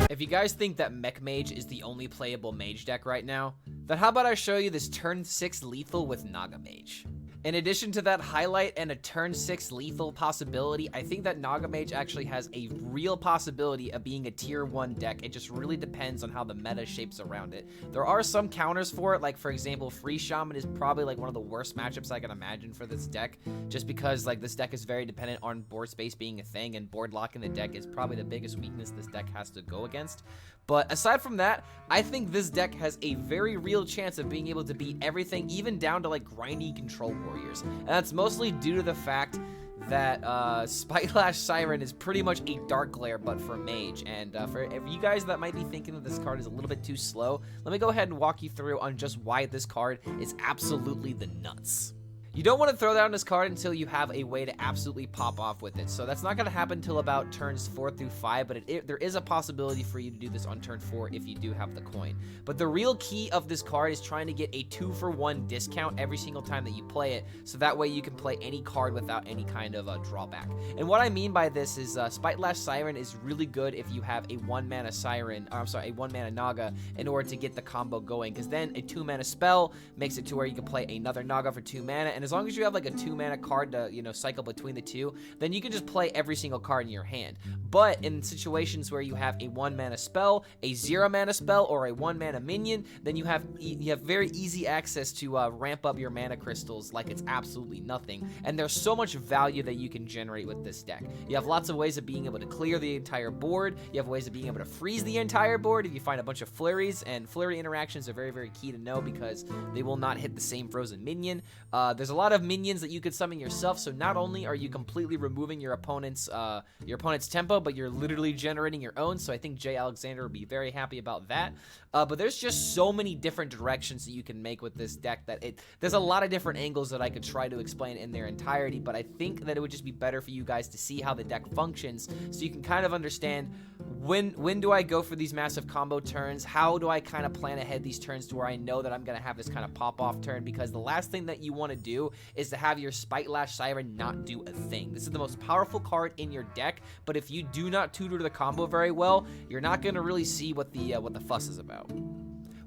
If you guys think that Mech Mage is the only playable mage deck right now, then how about I show you this turn 6 lethal with Naga Mage. In addition to that highlight and a turn 6 lethal possibility, I think that Naga Mage actually has a real possibility of being a tier 1 deck. It just really depends on how the meta shapes around it. There are some counters for it, like for example, Free Shaman is probably like one of the worst matchups I can imagine for this deck, just because like this deck is very dependent on board space being a thing, and board locking the deck is probably the biggest weakness this deck has to go against. But aside from that, I think this deck has a very real chance of being able to beat everything, even down to like grindy control warriors. And that's mostly due to the fact that Spitelash Siren is pretty much a Dark Glare, but for Mage. And for you guys that might be thinking that this card is a little bit too slow, let me go ahead and walk you through on just why this card is absolutely the nuts. You don't want to throw down this card until you have a way to absolutely pop off with it. So that's not going to happen until about turns 4 through 5, but there is a possibility for you to do this on turn 4 if you do have the coin. But the real key of this card is trying to get a 2-for-1 discount every single time that you play it, so that way you can play any card without any kind of drawback. And what I mean by this is Spitelash Siren is really good if you have a 1-mana Siren, or I'm sorry, a 1-mana Naga in order to get the combo going, because then a 2-mana spell makes it to where you can play another Naga for 2 mana, and as long as you have like a 2-mana card to, you know, cycle between the two, then you can just play every single card in your hand. But in situations where you have a 1-mana spell, a 0-mana spell, or a 1-mana minion, then you have very easy access to ramp up your mana crystals like it's absolutely nothing. And there's so much value that you can generate with this deck. You have lots of ways of being able to clear the entire board. You have ways of being able to freeze the entire board if you find a bunch of flurries, and flurry interactions are very, very key to know because they will not hit the same frozen minion. There's a lot of minions that you could summon yourself, so not only are you completely removing your opponent's tempo, but you're literally generating your own. So I think Jay Alexander would be very happy about that. But there's just so many different directions that you can make with this deck that there's a lot of different angles that I could try to explain in their entirety, but I think that it would just be better for you guys to see how the deck functions so you can kind of understand when do I go for these massive combo turns, how do I kind of plan ahead these turns to where I know that I'm going to have this kind of pop-off turn, because the last thing that you want to do is to have your Spitelash Siren not do a thing. This is the most powerful card in your deck, but if you do not tutor the combo very well, you're not going to really see what the fuss is about.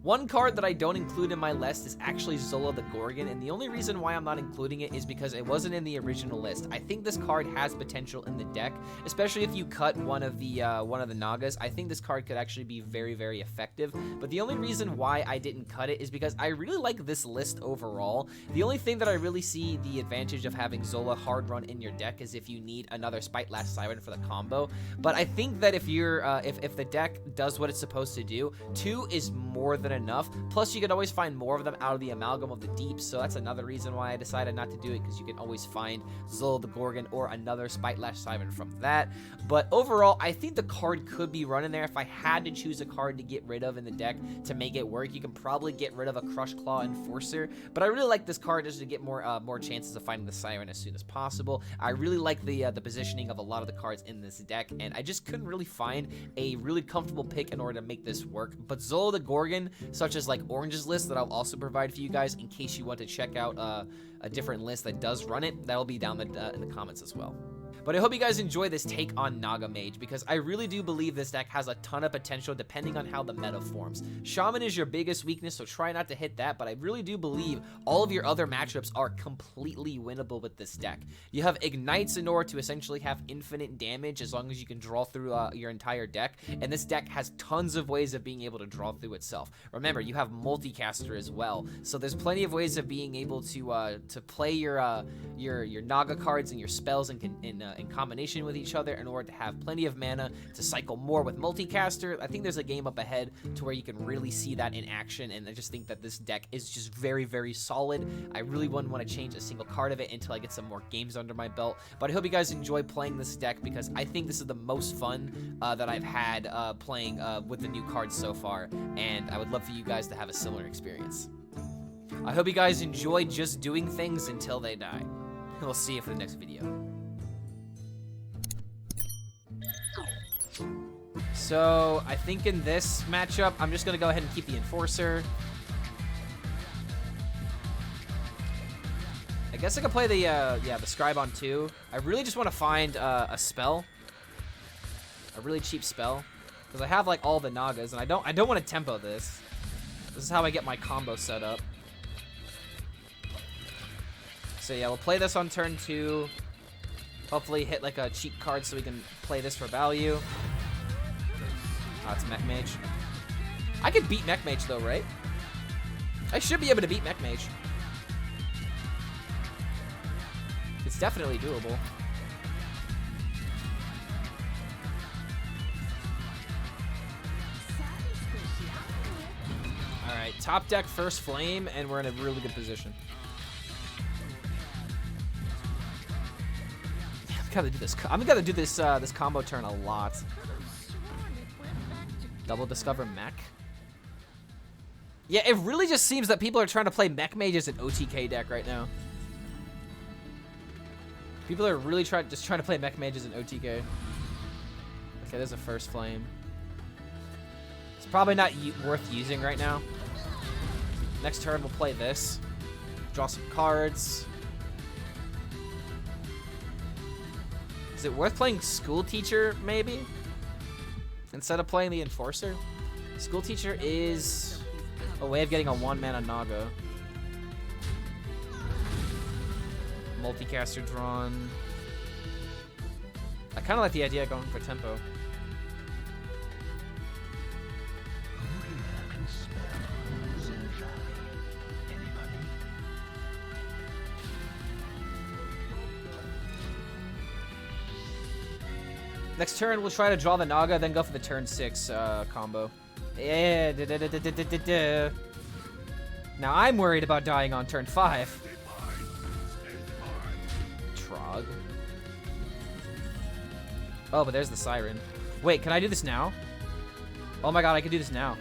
One card that I don't include in my list is actually Zola the Gorgon, and the only reason why I'm not including it is because it wasn't in the original list. I think this card has potential in the deck, especially if you cut one of the Nagas. I think this card could actually be very, very effective, but the only reason why I didn't cut it is because I really like this list overall. The only thing that I really see the advantage of having Zola hard run in your deck is if you need another Spitelash Siren for the combo, but I think that if you're if the deck does what it's supposed to do, 2 is more than enough. Plus, you can always find more of them out of the Amalgam of the Deep, so that's another reason why I decided not to do it, because you can always find Zola the Gorgon or another Spitelash Siren from that. But overall, I think the card could be running there. If I had to choose a card to get rid of in the deck to make it work, you can probably get rid of a Crush Claw Enforcer, but I really like this card just to get more chances of finding the Siren as soon as possible. I really like the positioning of a lot of the cards in this deck, and I just couldn't really find a really comfortable pick in order to make this work. But Zola the Gorgon, such as like Orange's list that I'll also provide for you guys in case you want to check out a different list that does run it, that'll be down in the comments as well. But I hope you guys enjoy this take on Naga Mage, because I really do believe this deck has a ton of potential depending on how the meta forms. Shaman is your biggest weakness, so try not to hit that, but I really do believe all of your other matchups are completely winnable with this deck. You have Ignites in order to essentially have infinite damage as long as you can draw through your entire deck, and this deck has tons of ways of being able to draw through itself. Remember, you have Multicaster as well, so there's plenty of ways of being able to play your Naga cards and your spells in combination with each other in order to have plenty of mana to cycle more with Multicaster. I think there's a game up ahead to where you can really see that in action, and I just think that this deck is just very, very solid. I really wouldn't want to change a single card of it until I get some more games under my belt, but I hope you guys enjoy playing this deck, because I think this is the most fun that I've had playing with the new cards so far, and I would love for you guys to have a similar experience. I hope you guys enjoy just doing things until they die. We'll see you for the next video. So, I think in this matchup, I'm just going to go ahead and keep the Enforcer. I guess I could play the Scribe on 2. I really just want to find a spell. A really cheap spell. Because I have, like, all the Nagas, and I don't want to tempo this. This is how I get my combo set up. So, yeah, we'll play this on turn 2. Hopefully hit, like, a cheap card so we can play this for value. Oh, it's Mech Mage. I could beat Mech Mage, though, right? I should be able to beat Mech Mage. It's definitely doable. Alright, top deck, first flame, and we're in a really good position. I'm gonna do this this combo turn a lot. Double Discover Mech. Yeah, it really just seems that people are trying to play Mech Mage as an OTK deck right now. People are really trying to play Mech Mage as an OTK. Okay, there's a first flame. It's probably not worth using right now. Next turn, we'll play this. Draw some cards. Is it worth playing School Teacher, maybe? Instead of playing the Enforcer? School Teacher is a way of getting a 1-mana Naga. Multicaster drawn. I kind of like the idea of going for tempo. Next turn, we'll try to draw the Naga, then go for the turn 6 combo. Yeah, Now I'm worried about dying on turn 5. Trog. Oh, but there's the Siren. Wait, can I do this now? Oh my god, I can do this now.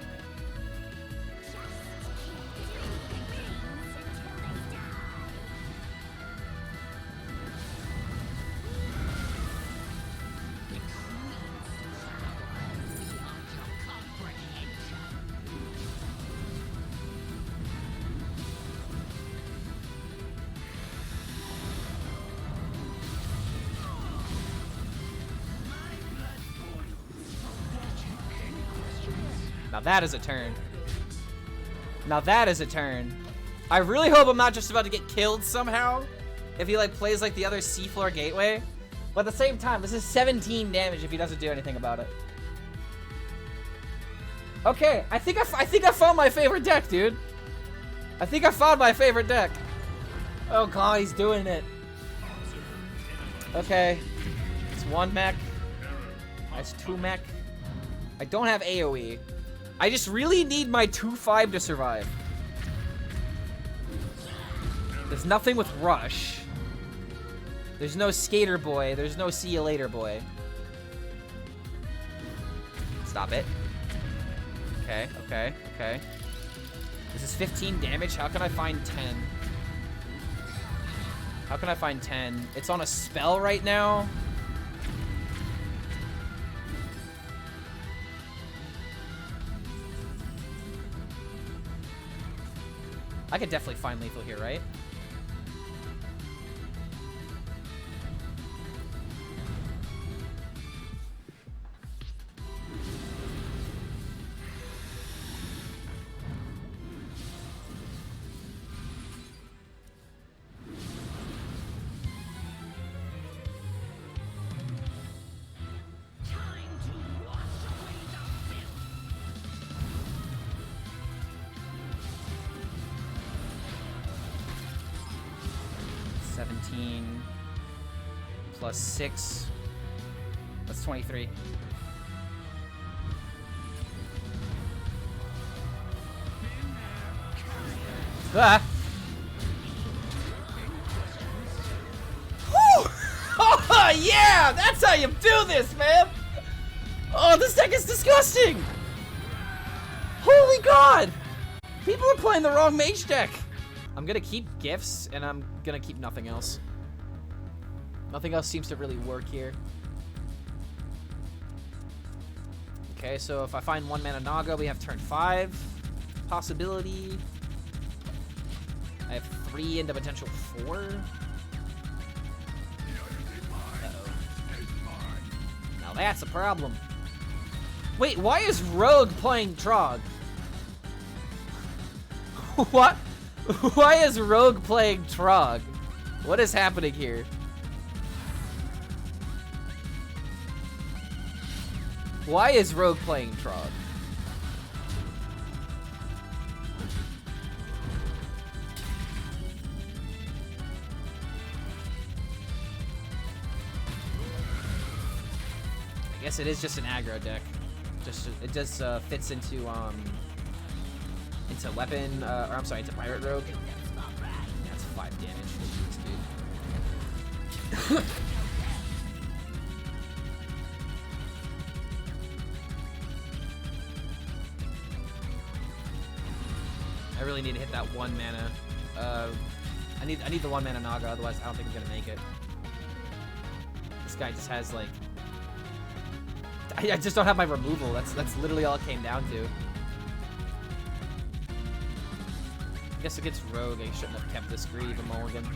Now that is a turn. Now that is a turn. I really hope I'm not just about to get killed somehow if he like plays like the other Seafloor Gateway. But at the same time, this is 17 damage if he doesn't do anything about it. Okay, I think I found my favorite deck, dude. I think I found my favorite deck. Oh god, he's doing it. Okay. It's 1 mech. That's 2 mech. I don't have AoE. I just really need my 2/5 to survive. There's nothing with Rush. There's no Skater Boy. There's no See You Later Boy. Stop it. Okay, okay, okay. This is 15 damage. How can I find 10? How can I find 10? It's on a spell right now. I could definitely find lethal here, right? 17 plus 6. That's 23. Ah! Oh, yeah! That's how you do this, man! Oh, this deck is disgusting! Holy God! People are playing the wrong mage deck! I'm gonna keep gifts, and I'm gonna keep nothing else. Nothing else seems to really work here. Okay, so if I find 1 mana Naga, we have turn 5. Possibility. I have 3 into potential 4. Uh-oh. Now that's a problem. Wait, why is Rogue playing Trog? What? Why is Rogue playing Trog? What is happening here? Why is Rogue playing Trog? I guess it is just an aggro deck. It just fits into weapon, or I'm sorry, into pirate rogue. That's 5 damage. Dude. I really need to hit that 1 mana. I need the 1 mana Naga, otherwise I don't think I'm gonna make it. This guy just has like, I just don't have my removal. That's literally all it came down to. I guess against Rogue, I shouldn't have kept this Grieve a mulligan.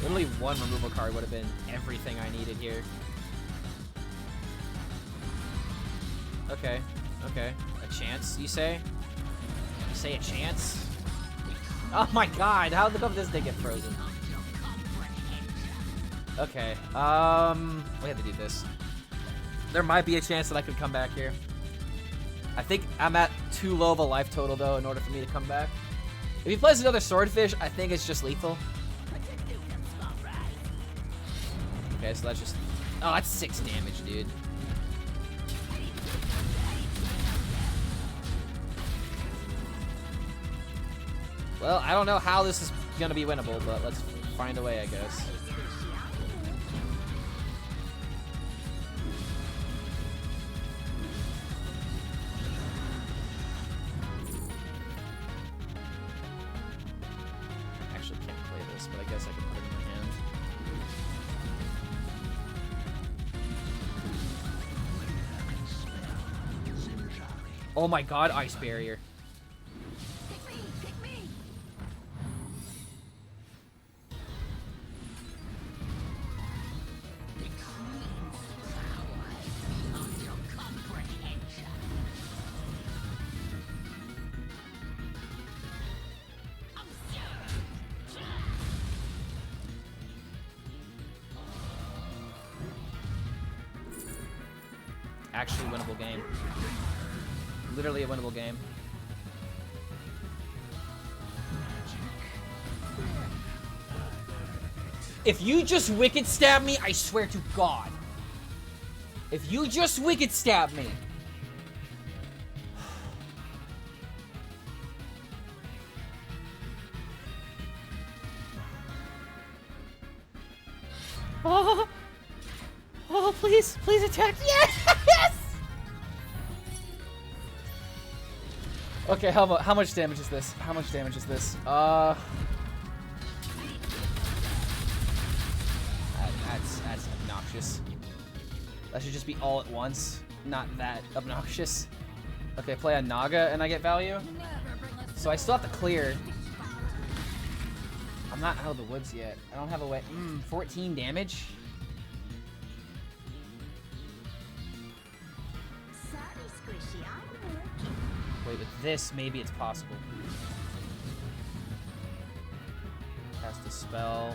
Literally 1 removal card would have been everything I needed here. Okay, okay. A chance, you say? You say a chance? Oh my God, how the fuck did this thing get frozen? Okay, we have to do this. There might be a chance that I could come back here. I think I'm at too low of a life total, though, in order for me to come back. If he plays another Swordfish, I think it's just lethal. Okay, so that's just... Oh, that's 6 damage, dude. Well, I don't know how this is gonna be winnable, but let's find a way, I guess. Actually can't play this, but I guess I can put it in my hand. Oh my God, Ice Barrier. Actually winnable game. Literally a winnable game. If you just Wicked Stab me, I swear to God. If you just Wicked Stab me. Oh, oh, please, please attack. Yes! Okay, how much damage is this? How much damage is this? That's obnoxious. That should just be all at once, not that obnoxious. Okay, play a Naga and I get value. So I still have to clear. I'm not out of the woods yet. I don't have a way. 14 damage. Wait, with this, maybe it's possible. Cast a spell.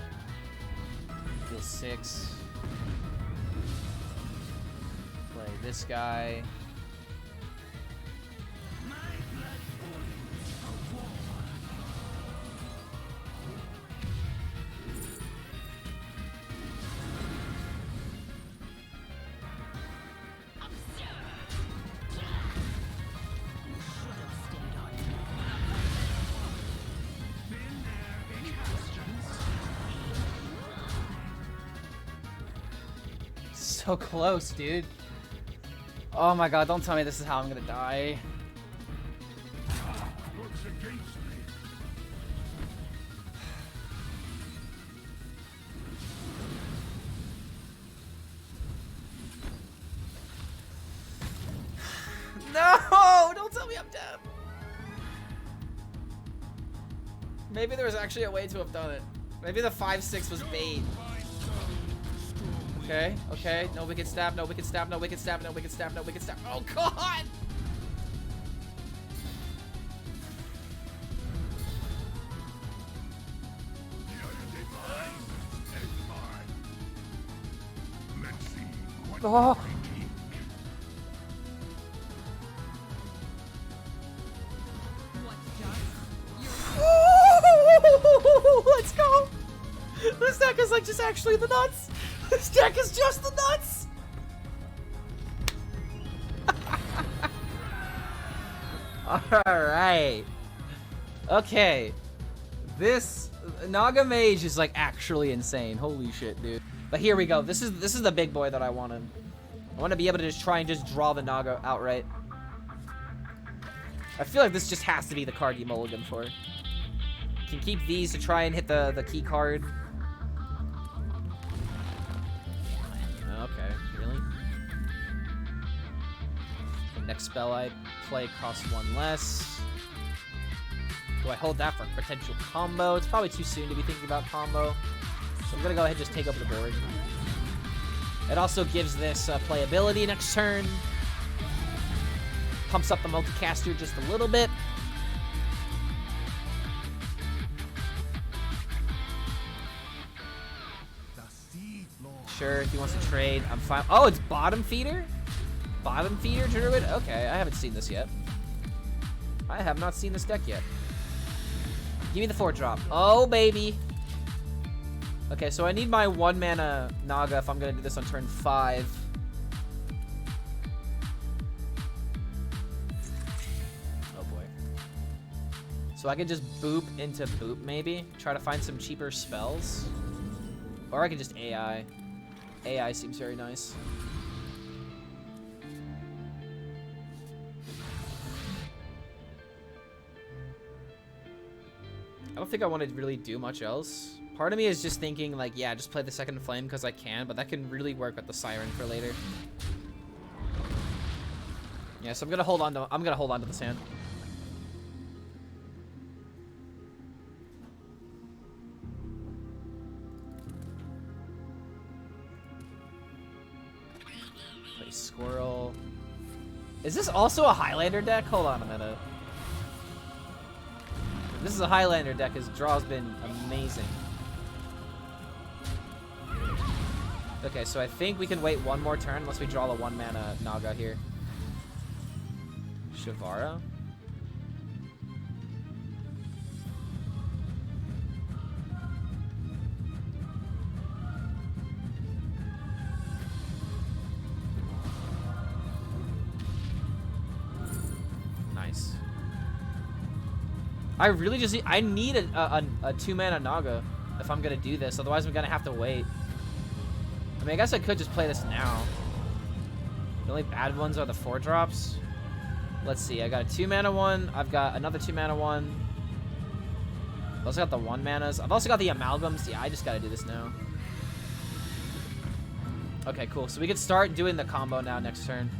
Deal 6. Play this guy. so close, dude. Oh my god, don't tell me this is how I'm gonna die. No! Don't tell me I'm dead. Maybe there was actually a way to have done it. Maybe the 5-6 was bait. Okay, okay. No wicked stab, no wicked stab, no wicked stab, no wicked stab, no wicked stab. Oh god! Oh! Let's go! This deck is like just actually the nuts! This deck is just the nuts! Alright. Okay. This Naga Mage is like actually insane. Holy shit, dude. But here we go. This is the big boy that I wanted. I want to be able to just try and just draw the Naga outright. I feel like this just has to be the card you mulligan for. Can keep these to try and hit the key card. Okay, really? The next spell I play costs one less. Do I hold that for potential combo? It's probably too soon to be thinking about combo. So I'm gonna go ahead and just take over the board. It also gives this playability next turn. Pumps up the multicaster just a little bit. Sure, if he wants to trade, I'm fine. Oh, it's bottom feeder? Bottom feeder druid? Okay, I haven't seen this yet. I have not seen this deck yet. Give me the 4-drop. Oh, baby. Okay, so I need my 1-mana Naga if I'm going to do this on turn 5. Oh, boy. So I can just boop into boop, maybe. Try to find some cheaper spells. Or I can just AI. AI seems very nice. I don't think I want to really do much else. Part of me is just thinking like, yeah, just play the second flame because I can, but that can really work with the Siren for later. Yeah, so I'm gonna hold on to this hand. Play Squirrel. Is this also a Highlander deck? Hold on a minute. This is a Highlander deck. His draw's been amazing. Okay, so I think we can wait one more turn unless we draw the 1-mana Naga here. Shavara? Nice. I really just I need a 2-mana Naga if I'm gonna do this. Otherwise, I'm gonna have to wait. I mean, I guess I could just play this now. The only bad ones are the 4-drops. Let's see. I got a 2-mana one. I've got another 2-mana one. I've also got the 1-manas. I've also got the amalgams. Yeah, I just gotta do this now. Okay, cool. So we can start doing the combo now next turn.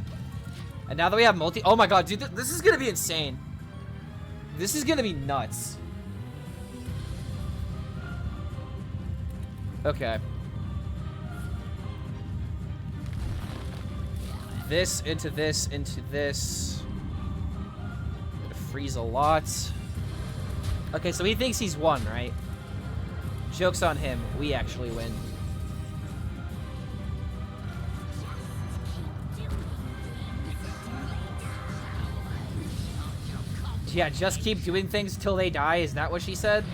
And now that we have multi... Oh my god, dude. This is gonna be insane. This is gonna be nuts. Okay. This into this into this. Gonna freeze a lot. Okay, so he thinks he's won, right? Joke's on him. We actually win. Yeah, just keep doing things till they die. Is that what she said?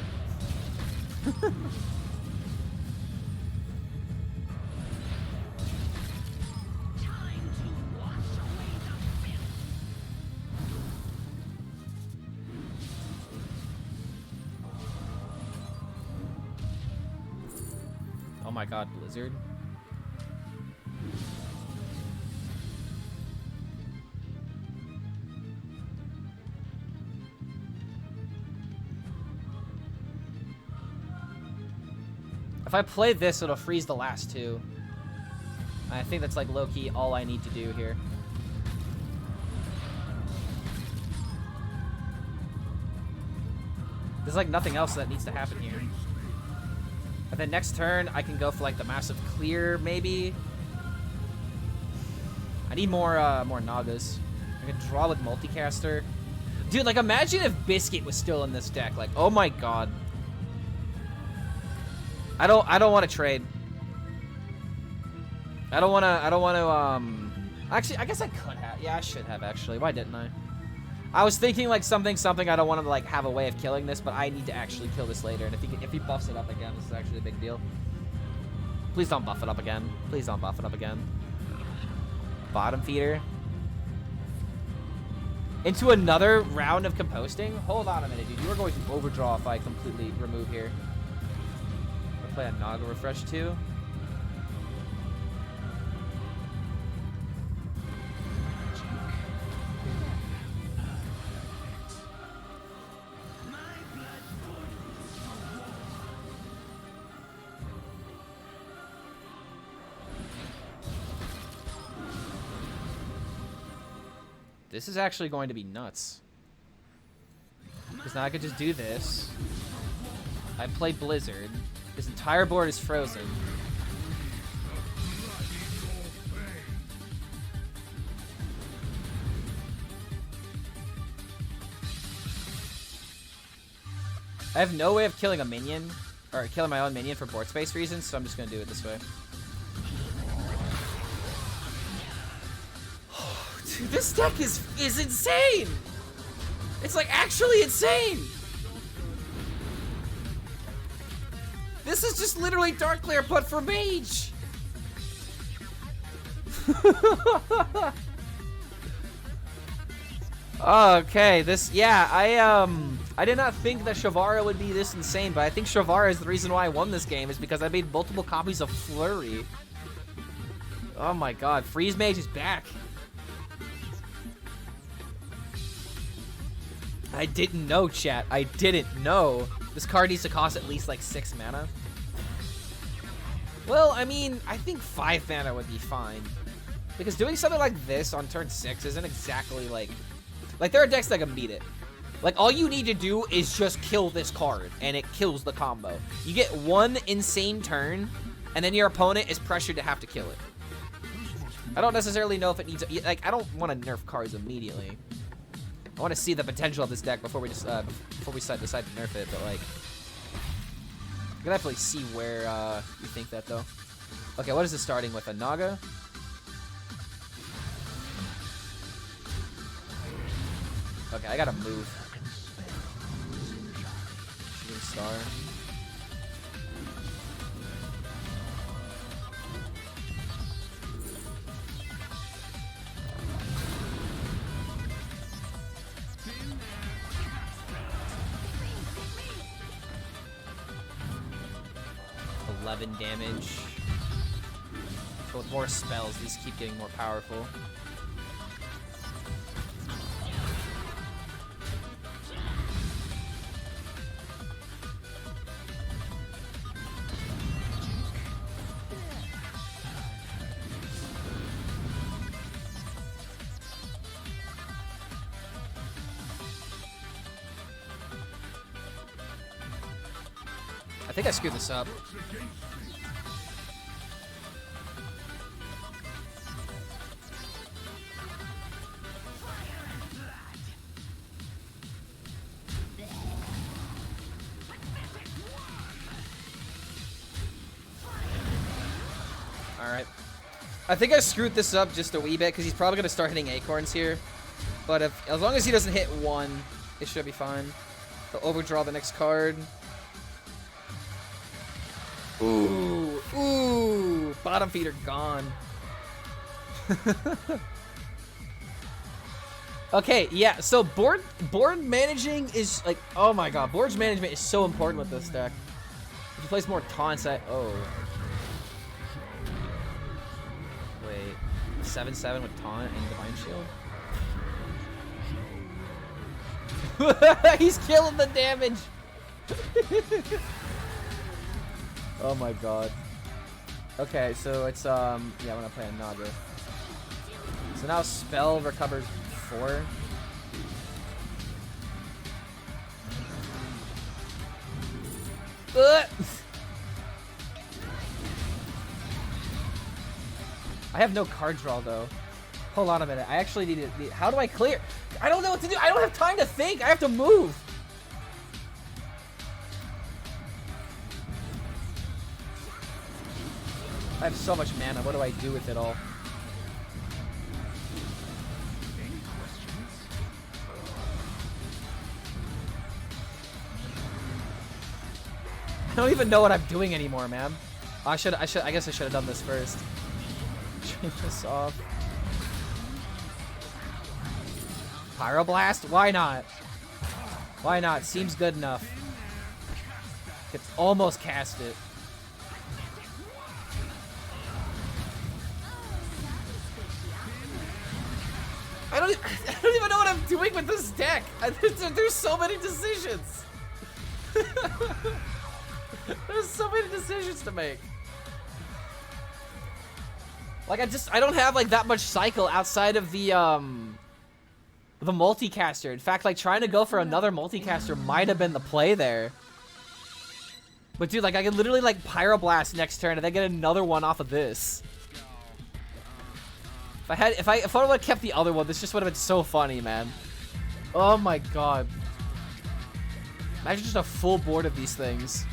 Oh my god, Blizzard. If I play this, it'll freeze the last two. I think that's like low-key all I need to do here. There's like nothing else that needs to happen here. And then next turn, I can go for like the massive clear, maybe. I need more Nagas. I can draw with multicaster. Dude, like imagine if Biscuit was still in this deck. Like, oh my god. I don't want to trade. I don't want to, actually, I guess I could have. Yeah, I should have, actually. Why didn't I? I was thinking, like, something, I don't want to, like, have a way of killing this, but I need to actually kill this later. And if he buffs it up again, this is actually a big deal. Please don't buff it up again. Please don't buff it up again. Bottom feeder. Into another round of composting? Hold on a minute, dude. You are going to overdraw if I completely remove here. I'll play a Naga refresh, too. This is actually going to be nuts. Because now I could just do this. I play Blizzard. This entire board is frozen. I have no way of killing a minion, or killing my own minion for board space reasons, so I'm just going to do it this way. Dude, this deck is insane! It's like actually insane! This is just literally Dark Clear, but for Mage! Okay, this, yeah, I did not think that Shavara would be this insane, but I think Shavara is the reason why I won this game, is because I made multiple copies of Flurry. Oh my god, Freeze Mage is back. I didn't know, chat. I didn't know. This card needs to cost at least like 6 mana. Well, I mean, I think 5 mana would be fine. Because doing something like this on turn 6 isn't exactly like there are decks that can beat it. Like, all you need to do is just kill this card, and it kills the combo. You get one insane turn, and then your opponent is pressured to have to kill it. I don't necessarily know if it needs, like, I don't want to nerf cards immediately. I want to see the potential of this deck before we just decide to nerf it, but like, I can definitely see where you think that though. Okay, what is this starting with? A Naga? Okay, I gotta move. Shooting star. Damage. But with more spells, these keep getting more powerful. I think I screwed this up. Alright. I think I screwed this up just a wee bit because he's probably going to start hitting acorns here. But as long as he doesn't hit one, it should be fine. He'll overdraw the next card. Ooh. Ooh. Bottom feeder gone. Okay, yeah, so board managing is like, oh my god, board management is so important with this deck. If he plays more taunts, oh. Wait, 7/7 with taunt and divine shield? He's killing the damage. Oh my god. Okay, so it's yeah, I'm gonna play a Naga. So now spell recovers 4. I have no card draw though. Hold on a minute. I actually need to. How do I clear? I don't know what to do. I don't have time to think. I have to move. I have so much mana. What do I do with it all? I don't even know what I'm doing anymore, man. I guess I should have done this first. Turn this off. Pyroblast? Why not? Why not? Seems good enough. It's almost cast it. I don't even know what I'm doing with this deck. There's so many decisions. There's so many decisions to make. Like I don't have like that much cycle outside of the multicaster. In fact, like trying to go for another multicaster might have been the play there. But dude, like I could literally like Pyroblast next turn and then get another one off of this. If I would have kept the other one, this just would have been so funny, man. Oh my god. Imagine just a full board of these things.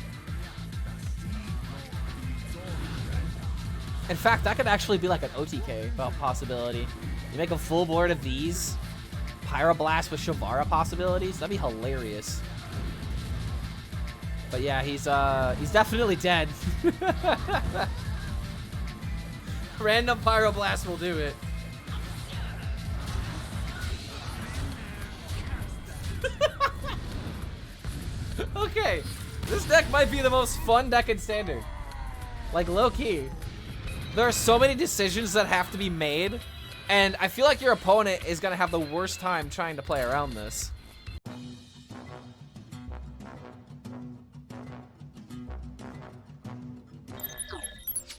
In fact, that could actually be like an OTK possibility. You make a full board of these, Pyroblast with Shavara possibilities. That'd be hilarious. But yeah, he's definitely dead. Random Pyroblast will do it. Okay, this deck might be the most fun deck in Standard. Like, low-key. There are so many decisions that have to be made, and I feel like your opponent is going to have the worst time trying to play around this.